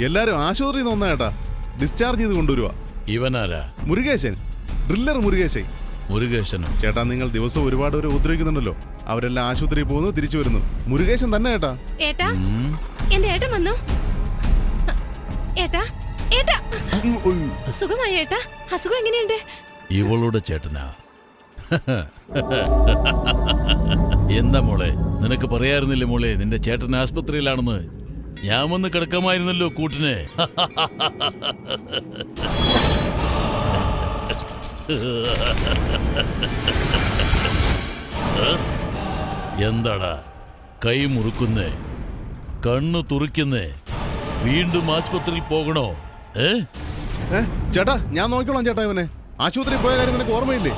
എല്ലാരും ആശുപത്രിയിൽ നിന്ന് വന്നാ ചേട്ടാ. ഡിസ്ചാർജ് ചെയ്ത് കൊണ്ടുവരുവാ. ഇവനാരാ? മുരുകേശൻ, ഡ്രില്ലർ മുരുകേശൻ. മുരുകേശനോ? ചേട്ടാ, നിങ്ങൾ ദിവസം ഒരുപാട് പേര് ഉപദ്രവിക്കുന്നുണ്ടല്ലോ. അവരെല്ലാം ആശുപത്രിയിൽ പോകുന്നു, തിരിച്ചു വരുന്നു. മുരുകേശൻ തന്നെ ചേട്ടാ. ഏട്ടാ, എന്റെ ഏട്ടൻ വന്നു. ഏട്ടാ, ഏട്ടാ, സുഖമായി ഏട്ടാ? അസുഖം എങ്ങനെയുണ്ട്? ഇവളുടെ ചേട്ടനാ. എന്താ മോളെ, നിനക്ക് പറയാറുന്നില്ലേ മോളെ നിന്റെ ചേട്ടൻ ആസ്പത്രിയിലാണെന്ന്? ഞാൻ വന്ന് കിടക്കാമായിരുന്നല്ലോ കൂട്ടിനെ. എന്താടാ കൈ മുറുക്കുന്നേ, കണ്ണു തുറിക്കുന്നേ? വീണ്ടും ആശുപത്രിയിൽ പോകണോ? ചേട്ടാ, ഞാൻ നോക്കിക്കോളാം ചേട്ടാ. ഇവനെ ആശുപത്രിയിൽ പോയ കാര്യം നിനക്ക് ഓർമ്മയില്ലേ?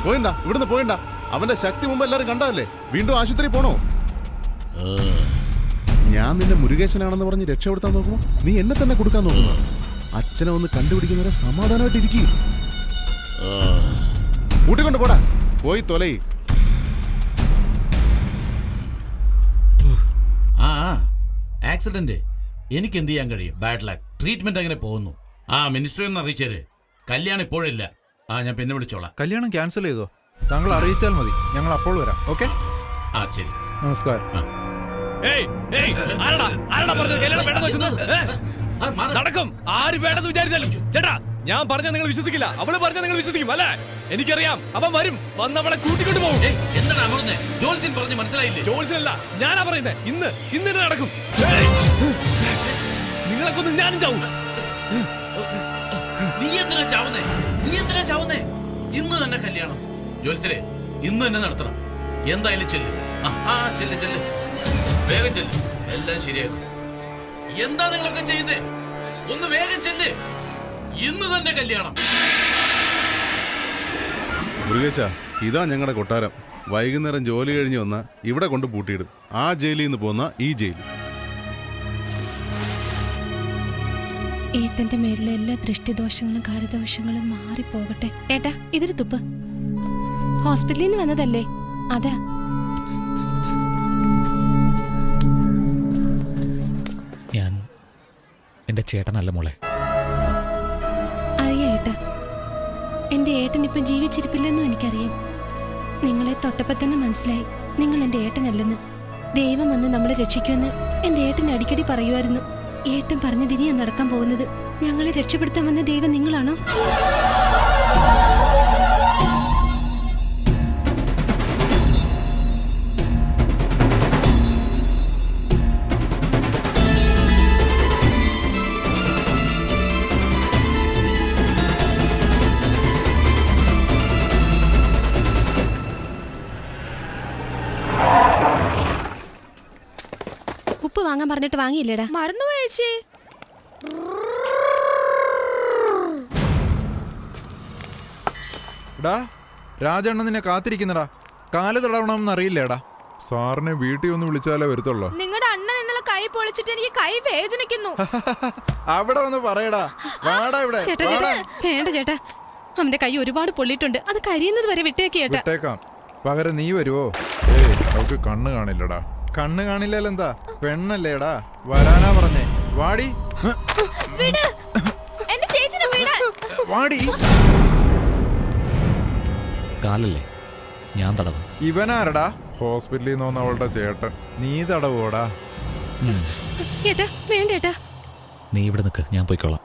പോയിണ്ട, ഇവിടുന്ന് പോയിണ്ട. അവന്റെ ശക്തി മുമ്പ് എല്ലാരും കണ്ടതല്ലേ. വീണ്ടും ആശുപത്രി പോണോ? ഞാൻ നിന്നെ മുരുകേശനാണെന്ന് പറഞ്ഞ് രക്ഷപ്പെടുത്താൻ നോക്കുമോ? നീ എന്നെ തന്നെ കൊടുക്കാൻ നോക്കുന്നു. അച്ഛനെ ഒന്ന് കണ്ടുപിടിക്കുന്നവരെ സമാധാനമായിട്ട് ഇരിക്കും. കൂട്ടിക്കൊണ്ട് പോടാ, പോയി തൊലയി. ആക്സിഡന്റ് എനിക്ക് എന്ത് ചെയ്യാൻ കഴിയും? Bad luck. ട്രീറ്റ്മെന്റ് അങ്ങനെ പോകുന്നു. മിനിസ്റ്ററി ഒന്ന് അറിയിച്ചേര്. കല്യാണം ഇപ്പോഴില്ല. ഞാൻ പിന്നെ വിളിച്ചോളാം. കല്യാണം ക്യാൻസൽ ചെയ്തോ? താങ്കൾ അറിയിച്ചാൽ മതി, ഞങ്ങൾ അപ്പോൾ വരാം. ഓക്കെ, ശരി. നമസ്കാരം. നടക്കും. ആര് വേണമെന്ന് വിചാരിച്ചാലും ചേട്ടാ, ഞാൻ പറഞ്ഞ നിങ്ങൾ വിശ്വസിക്കില്ല. അവള് പറഞ്ഞ നിങ്ങൾ വിശ്വസിക്കും അല്ലേ? എനിക്കറിയാം. അവൻ വരും, വന്നവളെ കൂട്ടിക്കൊണ്ട് പോകും. ജോൽസിനല്ല, ഞാനാ പറയുന്നത്. ഇന്ന് നടക്കും. നിങ്ങളൊക്കെ ഒന്ന് ഞാനും ചാവും. നീ എന്തിനാ ചാവുന്നേ? ഇന്ന് തന്നെ കല്യാണം. ജോത്സരെ, ഇന്ന് തന്നെ നടത്തണം. എന്തായാലും ചെല്ല്. ചെല്ല്, വേഗം ചെല്ല്. എല്ലാം ശരിയാക്കും. എന്താ നിങ്ങളൊക്കെ ചെയ്യുന്നേ? ഒന്ന് വേഗം ചെല്ല്. ഇന്ന് തന്നെ കല്യാണം. മുരുകേശ, ഇതാ ഞങ്ങളുടെ കൊട്ടാരം. വൈകുന്നേരം ജോലി കഴിഞ്ഞ് വന്ന ഇവിടെ കൊണ്ട് പൂട്ടിയിടും. ആ ജയിലിൽ നിന്ന് പോന്ന ഈ ജയിൽ. ഏട്ടന്റെ മേലുള്ള എല്ലാ ദൃഷ്ടിദോഷങ്ങളും കാര്യദോഷങ്ങളും മാറിപ്പോകട്ടെ. ഏട്ടാ, ഇതൊരു തുപ്പ്. ഹോസ്പിറ്റലിൽ നിന്ന് വന്നതല്ലേ? അതാ. ഞാൻ എന്റെ ചേട്ടനല്ല മോളെ. അറിയാം ഏട്ടാ, എന്റെ ഏട്ടൻ ഇപ്പം ജീവിച്ചിരിപ്പില്ലെന്നും എനിക്കറിയാം. നിങ്ങളെ തൊട്ടപ്പോ തന്നെ മനസ്സിലായി നിങ്ങൾ എന്റെ ഏട്ടനല്ലെന്ന്. ദൈവം വന്ന് നമ്മളെ രക്ഷിക്കുമെന്ന് എന്റെ ഏട്ടൻ അടിക്കടി പറയുമായിരുന്നു. ഏട്ടൻ പറഞ്ഞതിരിയാ നടക്കാൻ പോകുന്നത്. ഞങ്ങളെ രക്ഷപ്പെടുത്താൻ വന്ന ദൈവം നിങ്ങളാണോ? ഉപ്പ് വാങ്ങാൻ പറഞ്ഞിട്ട് വാങ്ങിയില്ലേടാ? മറന്നുപോയി ചേച്ചി. രാജണ്ണ നിന്നെ കാത്തിരിക്കുന്നടാ. കാല് തടവണമെന്ന് അറിയില്ലേടാ. സാറിനെ വീട്ടിൽ ഒന്ന് വിളിച്ചാലേ വരത്തുള്ളൂ. നിങ്ങളുടെ അണ്ണൻ ഇന്നലെ കൈ പൊളിച്ചിട്ട് എനിക്ക് കൈ വേദനിക്കുന്നു. അവിടെ വന്ന് പറയടാ. ഇവിടെ വേണ്ട ചേട്ടാ, അവന്റെ കൈ ഒരുപാട് പൊള്ളിയിട്ടുണ്ട്. അത് കരിയുന്നത് വരെ വിട്ടേക്കാം. പകരം നീ വരുവോ? അവൾക്ക് കണ്ണ് കാണില്ലടാ. കണ്ണ് കാണില്ലെന്താ? പെണ്ണല്ലേടാ, വരാനാ പറഞ്ഞേ. വാടി വാടി. കാലല്ലേ, ഞാൻ തടവും. ഇവനാരടാ? ഹോസ്പിറ്റലിൽ നിന്ന് വന്ന അവളുടെ ചേട്ടൻ. നീ തടവോടാ? വേണ്ടേട്ടാ, നീ ഇവിടെ നിൽക്ക്, ഞാൻ പോയിക്കോളാം.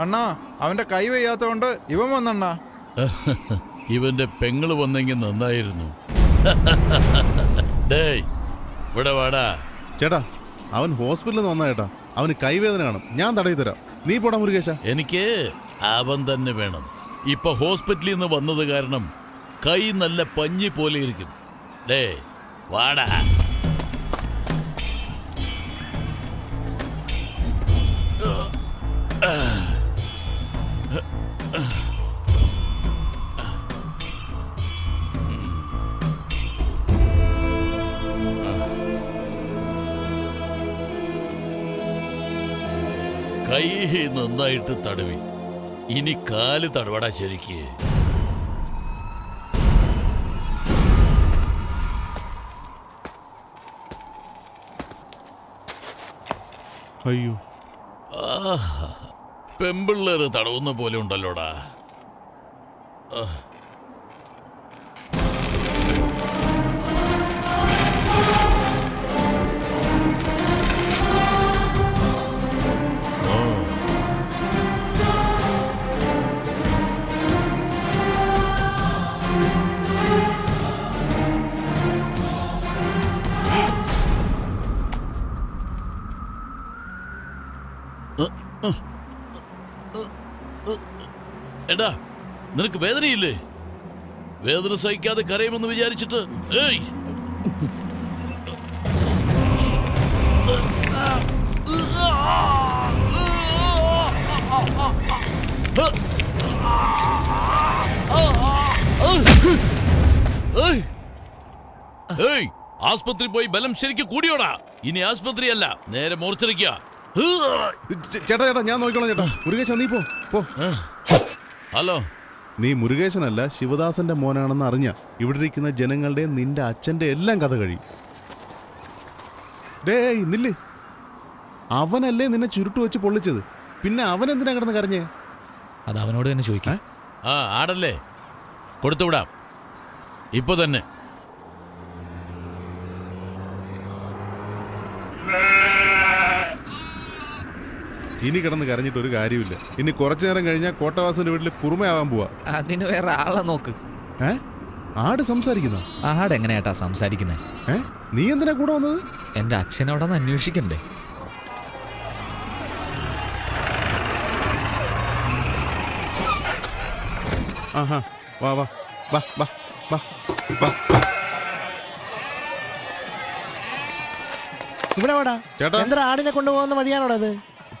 അണ്ണാ, അവന്റെ കൈ വയ്യാത്തോണ്ട് ഇവൻ വന്നണ്ണാ. ഇവന്റെ പെങ്ങള് വന്നെങ്കിൽ നന്നായിരുന്നു. ഇവിടെ വാടാ. ചേട്ടാ, അവൻ ഹോസ്പിറ്റലിൽ നിന്ന് വന്നാ ചേട്ടാ. അവന് കൈവേദന കാണും. ഞാൻ തടയി തരാം. നീ പോടാ മുരുകേശ. എനിക്ക് അവൻ തന്നെ വേണം. ഇപ്പൊ ഹോസ്പിറ്റലിൽ നിന്ന് വന്നത് കാരണം കൈ നല്ല പഞ്ഞി പോലെ ഇരിക്കും. വാടാ. കൈ നന്നായിട്ട് തടവി. ഇനി കാല് തടവടാ ശരിക്ക്. അയ്യോ, പെമ്പിള്ളേര് തടവുന്ന പോലെ ഉണ്ടല്ലോടാ. എടാ, നിനക്ക് വേദനയില്ലേ? വേദന സഹിക്കാതെ കരയുമെന്ന് വിചാരിച്ചിട്ട് ഏയ് ഏയ്, ആസ്പത്രി പോയി ബലം ശരിക്കും കൂടിയോടാ. ഇനി ആസ്പത്രിയല്ല, നേരെ മോർച്ചറിക്കുക. ചേട്ടാ ചേട്ടാ, ഞാൻ നോക്കിക്കോളാം ചേട്ടാ. മുരുകേശൻ നീ പോ. ഹലോ, നീ മുരുകേശനല്ല ശിവദാസന്റെ മോനാണെന്ന് അറിഞ്ഞ ഇവിടെ ഇരിക്കുന്ന ജനങ്ങളുടെ നിന്റെ അച്ഛന്റെ എല്ലാം കഥ കഴിയും. ഡേയ് നില്ല്, അവനല്ലേ നിന്നെ ചുരുട്ടു വെച്ച് പൊള്ളിച്ചത്, പിന്നെ അവൻ എന്തിനാ കിടന്ന് കരഞ്ഞേ? അത് അവനോട് തന്നെ ചോദിക്കാം. ആടല്ലേ, കൊടുത്തുവിടാം ഇപ്പൊ തന്നെ. ഇനി കിടന്ന് കരഞ്ഞിട്ട് ഒരു കാര്യമില്ല. ഇനി കുറച്ചു നേരം കഴിഞ്ഞാൽ കോട്ടവാസന്റെ വീട്ടിൽ കുറുമയാവാൻ പോവാ. അതിന് വേറെ ആളെ നോക്ക്. ആട് സംസാരിക്കുന്ന ആട് എങ്ങനെയാട്ടാ സംസാരിക്കുന്നത്? നീ എന്തിനാ കൂടെ വന്നത്? എന്റെ അച്ഛനോടൊന്ന് അന്വേഷിക്കണ്ടേ? ആഹാ, വാ വാ വാ വാ വാ വാ. ഇവിടെ വാടാ. ചേട്ടാ, എന്താ ആടിനെ കൊണ്ടുപോകുന്ന വഴിയാണോടാ അത്?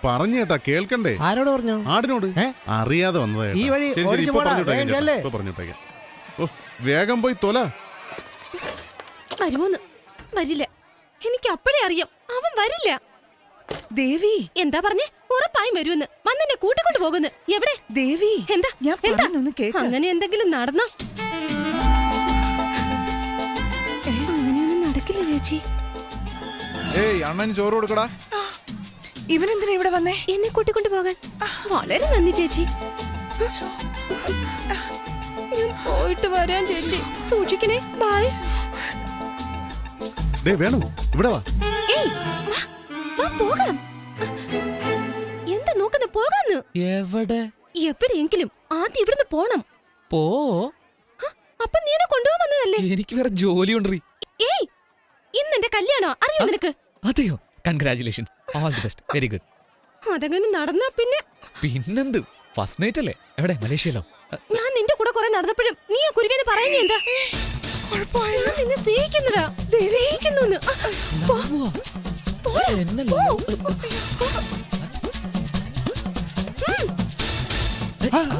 പറഞ്ഞു കേട്ടാ, കേൾക്കണ്ടേ? ആരോട് പറഞ്ഞു? ആടിനോട്. അറിയാതെ വന്നതാ. ഈ വഴി ശരി ശരി, ഓടിച്ച് ഇപ്പൊ പോടാ, പറഞ്ഞിട്ടേക്കാം വേഗം ചേട്ടാ, ചെല്ല്. ഇപ്പൊ പറഞ്ഞിട്ടേക്കാം. ഓ, വേഗം പോയി തൊല. വരുമോന്ന്? വരില്ല. എനിക്ക് അപ്പഴേ അറിയാം അവൻ വരില്ല. ദേവി, എന്താ പറഞ്ഞേ? ഉറപ്പായും വരുമെന്ന്. വന്നെന്നെ കൂട്ടിക്കൊണ്ട് പോകുന്നു. എവിടെ? ദേവി, എന്താ ഞാൻ എന്താ? പറഞ്ഞൊന്ന് കേക്ക്. അങ്ങനെ എന്തെങ്കിലും നടന്നോ? അങ്ങനെയൊന്നും നടക്കില്ല ചേച്ചി. ഏയ് അണ്ണന് ചോറ് കൊടുക്കടാ. ഇവനെന്തിനാ ഇവിടെ വന്നേ? എന്നെ കൂട്ടിക്കൊണ്ട് പോകാൻ. വളരെ നന്ദി ചേച്ചി. ഞാൻ പോയിട്ട് വരാൻ ചേച്ചി. സൂക്ഷിക്കണേ. ബൈ. ഡേ വേണു, ഇവിടെ വാ. ഏയ്, വാ, വാ, പോകാം. എന്താ നോക്കുന്ന? പോകാന്ന്. എവിടെ? എവിടെയെങ്കിലും ആദ്യം ഇവിടുന്ന് പോണം. പോ. അപ്പൊ നീ എന്നെ കൊണ്ടുപോകാൻ വന്നതല്ലേ? എനിക്ക് വേറെ ജോലി ഉണ്ടീ. ഏയ്, ഇന്ന് എന്റെ കല്യാണോ? അറിയോ നിനക്ക്? അതെയോ? Congratulations, all the best, very good. അതങ്ങനെ നടന്നാ പിന്നെ പിന്നെന്ത്, ഫസ്റ്റ് നൈറ്റ് അല്ലേ? എവിടെ? മലേഷ്യയിലോ? ഞാൻ നിന്റെ കൂടെ കുറെ നടന്നപ്പോഴും നീ ആ കുരുവിനെ പറയുന്നേ എന്താ? ഞാൻ നിന്നെ സ്നേഹിക്കുന്നതാ. സ്നേഹിക്കുന്നു.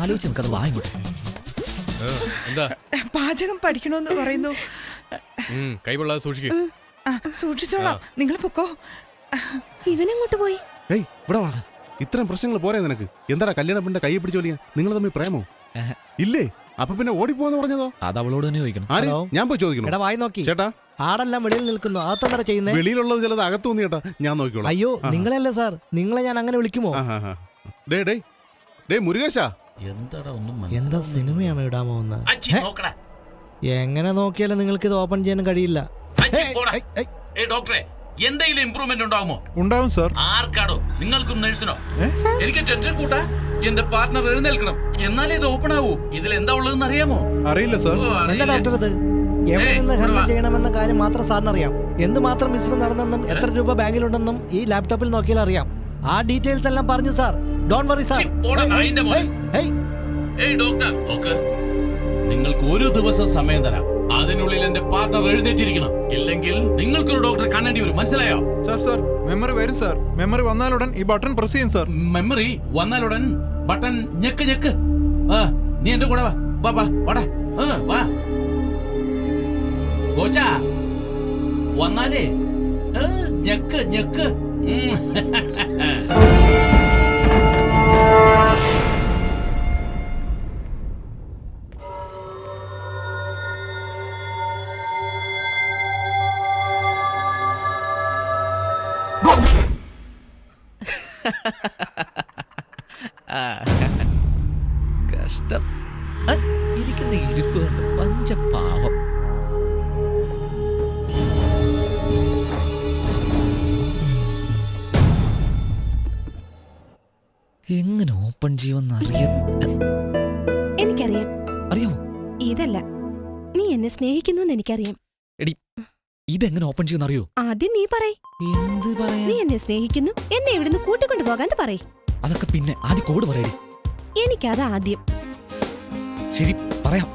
ആലോചിച്ച് നിനക്കത് വാങ്ങിക്കോട്ടെ. എന്താ? പാചകം പഠിക്കണോന്ന് പറയുന്നു. കൈകൊള്ളാതെ സൂക്ഷിക്കും. സൂക്ഷിച്ചോളാം, നിങ്ങൾ പൊക്കോ. ഇവനെങ്ങോട്ട് പോയി? ഏയ് ഇവിടെ വാ. ഇത്രയും പ്രശ്നങ്ങൾ പോരെ നിനക്ക്? എന്താടാ കല്യാണ പെണ്ണിന്റെ കൈ പിടിച്ചു വലിയ? നിങ്ങൾ തമ്മിൽ പ്രേമോ? ഇല്ലേ? അപ്പൊ പിന്നെ ഓടിപ്പോന്ന് പറഞ്ഞതോ? അത് അവളോട് തന്നെ ചോദിക്കണം. ആര്? ഞാൻ പോയി ചോദിക്കണം. എടാ വായി നോക്കി. ചേട്ടാ, ആടെല്ലാം വെളിയിൽ നിൽക്കുന്നു. അകത്തെന്താ ചെയ്യുന്നേ? വെളിയിലുള്ളത് ചിലത് അകത്ത് തോന്നി ചേട്ടാ, ഞാൻ നോക്കിക്കോളാം. അയ്യോ, നിങ്ങളല്ലേ സാർ? നിങ്ങളെ ഞാൻ അങ്ങനെ വിളിക്കുമോ? ഡേ ഡേ ഡേ മുരുകേശാ, എന്താടാ ഒന്നും എന്താ സിനിമയാണ് ഇടാമോ എന്ന്? അച്ചി, നോക്കടാ. എങ്ങനെ നോക്കിയാലും നിങ്ങൾക്ക് ഇത് ഓപ്പൺ ചെയ്യാൻ കഴിയില്ല. അച്ചി, പോടാ. ഏയ് ഡോക്ടറെ, എന്തെങ്കിലും ഇമ്പ്രൂവ്മെന്റ് ഉണ്ടാവുമോ? ഉണ്ടാവും സാർ. ആർക്കാടോ? നിങ്ങൾക്കും നഴ്സിനോ? എനിക്ക് ടെൻഷൻ കൂട്ടാ. എന്റെ പാർട്ട്ണർ എഴുന്നേൽക്കണം, എന്നാലേ ഇത് ഓപ്പൺ ആവൂ. ഇതിൽ എന്താ ഉള്ളതെന്ന് അറിയാമോ? അറിയില്ല സാർ. ഓ, എന്താ അറിയില്ലേ? ഡോക്ടർ ഇത്? എവിടെ നിന്ന് ഇവിടെ ഹാൻഡിൽ വാ. ചെയ്യണമെന്ന കാര്യം മാത്രം സാറിന് അറിയാം. എന്തുമാത്രം ബിസിനസ് നടന്നെന്നും എത്ര രൂപ ബാങ്കിലുണ്ടെന്നും ഈ ലാപ്ടോപ്പിൽ നോക്കിയാൽ അറിയാം. ആ ഡീറ്റെയിൽസ് എല്ലാം പറഞ്ഞു സാർ. Don't worry sir. ചി, പോടാ, നായിന്റെ മോനെ. ഏയ് ഡോക്ടർ, നോക്ക്, നിങ്ങൾക്ക് ഒരു ദിവസം സമയം തരാം. അതിനുള്ളിൽ എന്റെ പാർട്ണർ എഴുന്നേറ്റിരിക്കണം. ഇല്ലെങ്കിൽ നിങ്ങൾക്കൊരു ഡോക്ടറെ കാണേണ്ടി വരും. മനസ്സിലായോ? സാർ മെമ്മറി വരും സാർ. മെമ്മറി വന്നാലുടൻ ഈ ബട്ടൺ പ്രസ് ചെയ്യും സാർ. മെമ്മറി വന്നാലുടൻ ബട്ടൺ ഞെക്ക് ഞെക്ക്. നീ എന്റെ കൂടെ വാ. വാ വാ വാടാ. വാ കോച്ചാ, വന്നാലേ ഞെക്ക് ഞെക്ക്. ആ, കഷ്ടം. ആ, ഇരിക്കുന്ന ഇരിപ്പ് കൊണ്ട് പഞ്ചപാവം. എങ്ങനെ ഓപ്പൺ ചെയ്യുമെന്ന് എനിക്കറിയാം. അറിയാമോ? ഇതല്ല, നീ എന്നെ സ്നേഹിക്കുന്നു എനിക്കറിയാം. എടി, ഇതെങ്ങനെ ഓപ്പൺ ചെയ്യുമെന്ന് അറിയോ? ആദ്യം നീ പറയ്. എന്ത് പറയാ? നീ എന്നെ സ്നേഹിക്കുന്നു, എന്നെ ഇവിടുന്ന് കൂട്ടിക്കൊണ്ടു പോകാൻ പറയ്. അതൊക്കെ പിന്നെ ആദ്യം കോഡ് പറയടി. എനിക്കത് ആദ്യം. ശരി, പറയാം.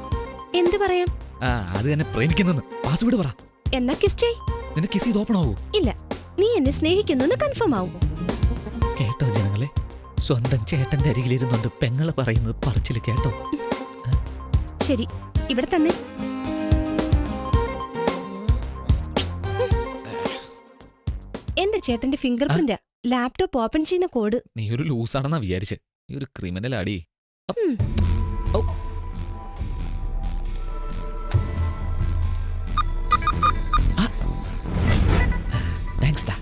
എന്ത് പറയാം? ആ, അത് തന്നെ പ്രേമിക്കുന്നെന്ന്. പാസ്വേഡ് പറ. എന്നാ കിസ് ചെയ്. നിനക്ക് കിസ് ചെയ്ത് ഓപ്പൺ ആവൂ? ഇല്ല, നീ എന്നെ സ്നേഹിക്കുന്നു കൺഫേം ആവും. കേട്ടോ ജനങ്ങളെ, സ്വന്തം ചേട്ടന്റെ അരികിലിരുന്നുണ്ട് പെങ്ങള് പറയുന്നത് പറച്ചില് കേട്ടോ. ശരി, ഇവിടെ തന്നെ. എന്റെ ചേട്ടന്റെ ഫിംഗർ പ്രിന്റ് ലാപ്ടോപ്പ് ഓപ്പൺ ചെയ്യുന്ന കോഡ്. നീ ഒരു ലൂസാണെന്നാ വിചാരിച്ച്. നീ ഒരു ക്രിമിനൽ ആടി. താങ്ക്സ് ഡാ.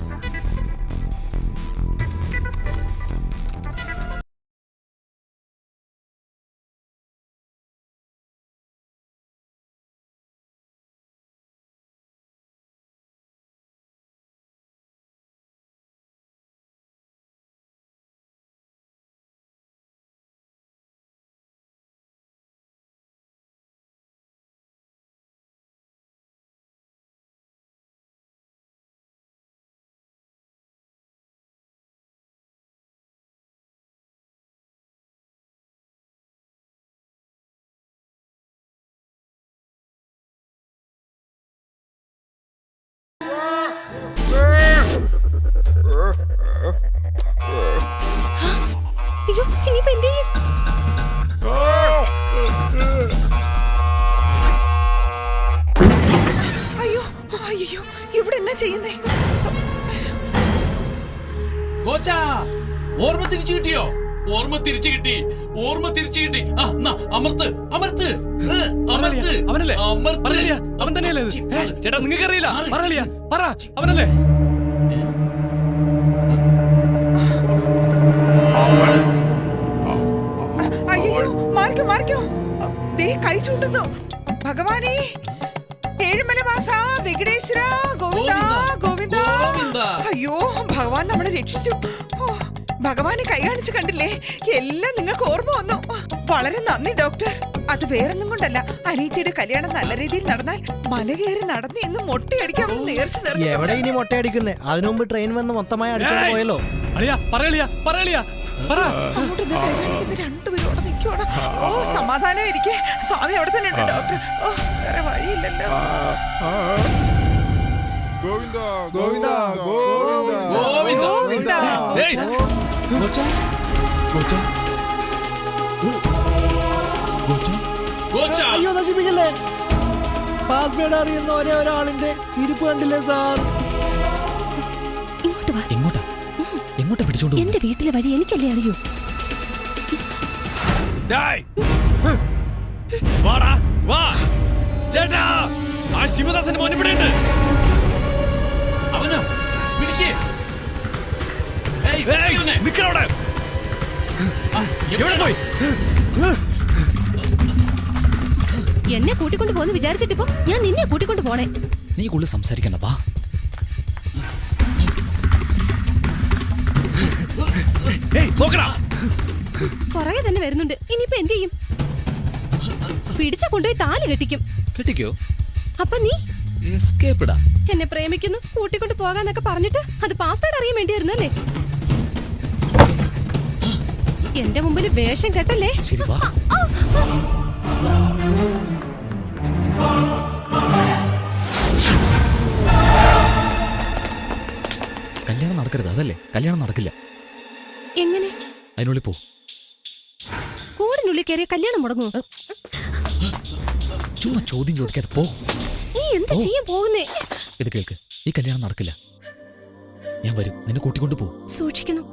അയ്യോ, ഇനിയിപ്പോ എന്ത് ചെയ്യും? അയ്യോ അയ്യോ, ഇവിടെ എന്നാ ചെയ്യുന്നേ? ഗോച്ചാ, ഓർമ്മ തിരിച്ചു കിട്ടിയോ? ഓർമ്മ തിരിച്ചു കിട്ടി, ഓർമ്മ തിരിച്ചു കിട്ടി. ആ, എന്നാ, അമർത്ത്, അമർത്ത്, അമർത്ത്, അവനല്ലേ? അമർത്ത്. പറഞ്ഞില്ല, അവൻ തന്നെയല്ലേ ഇത്? ചേട്ടാ, നിങ്ങൾക്ക് അറിയില്ല? പറയലിയ, പറ, അവനല്ലേ? അയ്യോ, മാറിക്കോ മാറിക്കോ. ദേ കൈ ചൂണ്ടുന്നു. ഭഗവാനേ, ഏഴുമല വാസ വെങ്കടേശ്വര ഗോവിന്ദ ഗോവിന്ദ. അയ്യോ, ഭഗവാൻ നമ്മളെ രക്ഷിച്ചു. ഓ, ഭഗവാനെ കൈ കാണിച്ച് കണ്ടില്ലേ? എല്ലാം നിങ്ങൾക്ക് ഓർമ്മ വന്നു. വളരെ നന്ദി ഡോക്ടർ. അത് വേറൊന്നും കൊണ്ടല്ല, അനീത്തിയുടെ കല്യാണം നല്ല രീതിയിൽ നടന്നാൽ മല കയറി നടന്ന് ഇന്ന് മൊട്ടയടിക്കാമെന്ന് നേർച്ച എവിടെ ഇനി മൊട്ടയടിക്കുന്നേ? അതിനു മുമ്പ് ട്രെയിൻ വന്ന് മൊത്തമായി അടിച്ചോണ്ട് പോയല്ലോ. അളിയാ, പറയലിയ, പറയലിയ, പറ. രണ്ടുപേരും അവിടെ നിൽക്കുവാണ്. ഓ, സമാധാനം ഇരിക്കെ. സ്വാമി അവിടെ തന്നെ ഉണ്ട് ഡോക്ടർ. ഓ, വേറെ വഴിയില്ലല്ലോ. ഗോവിന്ദ ഗോവിന്ദ ഗോവിന്ദ ഗോവിന്ദ. ഗോവിന്ദ. ഏയ്, ഗോച്ചാ, ഗോച്ചാ, ഗോച്ചാ. ഗോച്ചാ. അയ്യോ, നശിപ്പിക്കല്ലേ. പാസ്വേഡ് അറിയുന്ന ഒരേ ഒരാളിന്റെ ഇരിപ്പ് കണ്ടില്ലേ സാർ? ഇങ്ങോട്ട് വാ. എങ്ങോട്ടാ? എങ്ങോട്ടാ പിടിച്ചോണ്ട് പോകുന്നത്? എന്റെ വീട്ടിലെ വഴി എനിക്കല്ലേ അറിയൂ. ഡേയ്, വാടാ, വാ. ചേട്ടാ, ആ ശിവദാസന്റെ മോനെ പിടിയുണ്ട്. അവനോ? പിടിക്കേ. നിക്കവിടെ. എവിടെ പോയി? എന്നെ കൂട്ടിക്കൊണ്ട് പോന്ന് വിചാരിച്ചിട്ടിപ്പോ ഞാൻ നിന്നെ കൂട്ടിക്കൊണ്ട് പോണേ. നീ കൂടുതൽ സംസാരിക്കണ്ട, വാ. നോക്കടാ, പുറകെ തന്നെ വരുന്നുണ്ട്. ഇനിയിപ്പോ എന്ത് ചെയ്യും? പിടിച്ച കൊണ്ടുപോയി താലി കെട്ടിക്കും. കെട്ടിക്കോ? അപ്പൊ നീ എസ്കേപ്പിടാ. എന്നെ പ്രേമിക്കുന്നു, കൂട്ടിക്കൊണ്ട് പോകാന്നൊക്കെ പറഞ്ഞിട്ട് അത് പാസ്വേഡ് അറിയാൻ വേണ്ടിയായിരുന്നു അല്ലേ? എന്റെ മുമ്പിൽ വേഷം കെട്ടല്ലേ? ശരി, വാ. കല്യാണം നടക്കരുത്, അതല്ലേ? കല്യാണം നടക്കില്ല. എങ്ങനെ? അതിനുള്ളിൽ പോ. കൂടിനുള്ളിൽ കയറിയ കല്യാണം മുടങ്ങൂ? ചുമ്മാ ചോദ്യം ചോദിക്കാതെ പോ. നീ എന്താ ചെയ്യാൻ പോകുന്നേ? ഇത് കേൾക്ക്, ഈ കല്യാണം നടക്കില്ല. ഞാൻ വരും, നിന്നെ കൂട്ടിക്കൊണ്ട് പോ. സൂക്ഷിക്കണം.